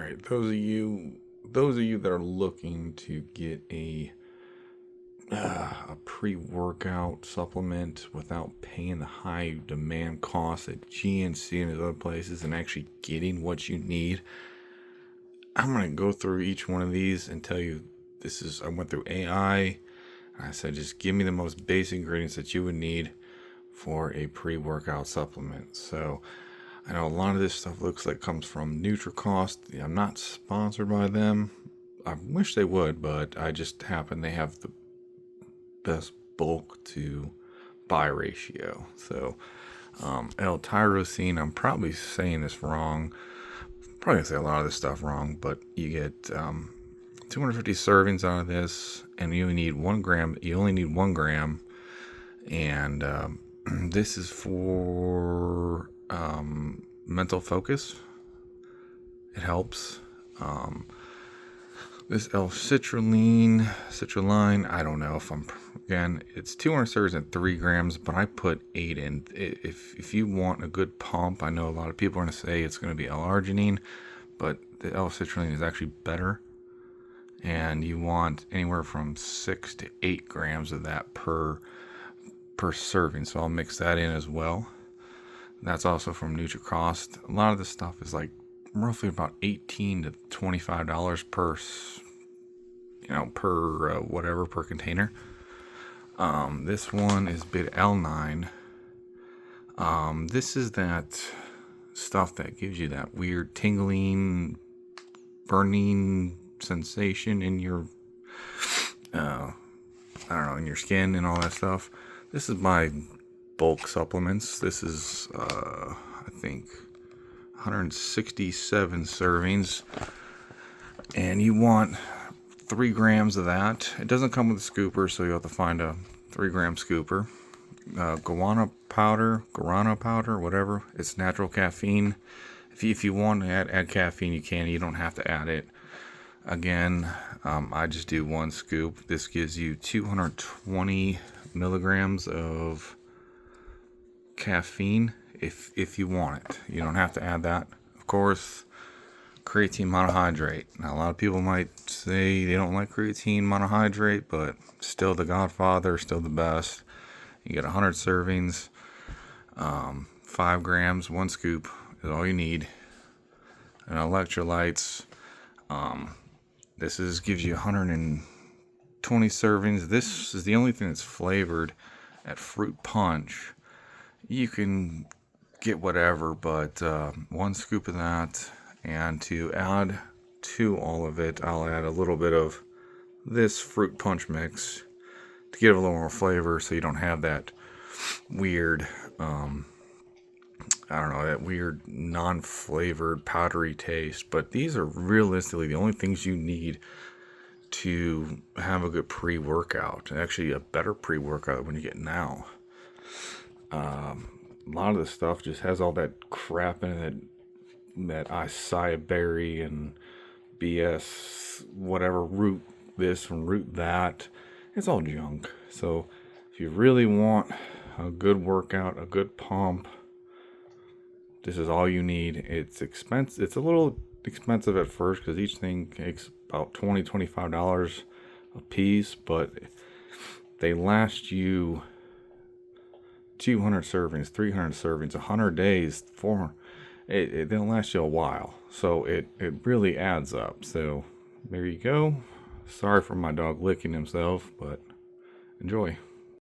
right, those of you that are looking to get a pre-workout supplement without paying the high demand costs at GNC and other places and actually getting what you need, I'm gonna go through each one of these and tell you I went through AI. I said just give me the most basic ingredients that you would need for a pre-workout supplement. So I know a lot of this stuff looks like comes from NutriCost. I'm not sponsored by them. I wish they would, but I just happen they have the best bulk to buy ratio. So L-tyrosine, I'm probably saying this wrong. Probably gonna say a lot of this stuff wrong, but you get 250 servings out of this, and you only need 1 gram. You only need 1 gram, and this is for mental focus. It helps. This citrulline, I don't know it's 200 servings and 3 grams, but I put 8 in. If you want a good pump, I know a lot of people are going to say it's going to be L-arginine, but the L-citrulline is actually better. And you want anywhere from 6 to 8 grams of that per serving. So I'll mix that in as well. That's also from NutriCost. A lot of this stuff is like roughly about $18 to $25 per container. This one is beta-alanine. This is that stuff that gives you that weird tingling, burning sensation in your, in your skin and all that stuff. This is my bulk supplements. This is, I think, 167 servings, and you want 3 grams of that. It doesn't come with a scooper, so you have to find a 3-gram scooper. Guarana powder, whatever. It's natural caffeine. If you want to add caffeine, you can. You don't have to add it. Again, I just do 1 scoop. This gives you 220 milligrams of caffeine if you want it. You don't have to add that. Of course, creatine monohydrate. Now, a lot of people might say they don't like creatine monohydrate, but still the godfather, still the best. You get 100 servings, 5 grams, 1 scoop is all you need. And electrolytes. This gives you 120 servings. This is the only thing that's flavored at fruit punch. You can get whatever, but 1 scoop of that. And to add to all of it, I'll add a little bit of this fruit punch mix to give it a little more flavor, so you don't have that weird, that weird non-flavored powdery taste. But these are realistically the only things you need to have a good pre-workout. Actually, a better pre-workout than you get now. A lot of this stuff just has all that crap in it, that acai berry and BS, whatever, root this and root that. It's all junk. So if you really want a good workout, a good pump, this is all you need. It's expensive. It's a little expensive at first because each thing takes about $25 a piece, but they last you 200 servings, 300 servings, 100 days, 400. They'll last you a while. So it really adds up. So there you go. Sorry for my dog licking himself, but enjoy.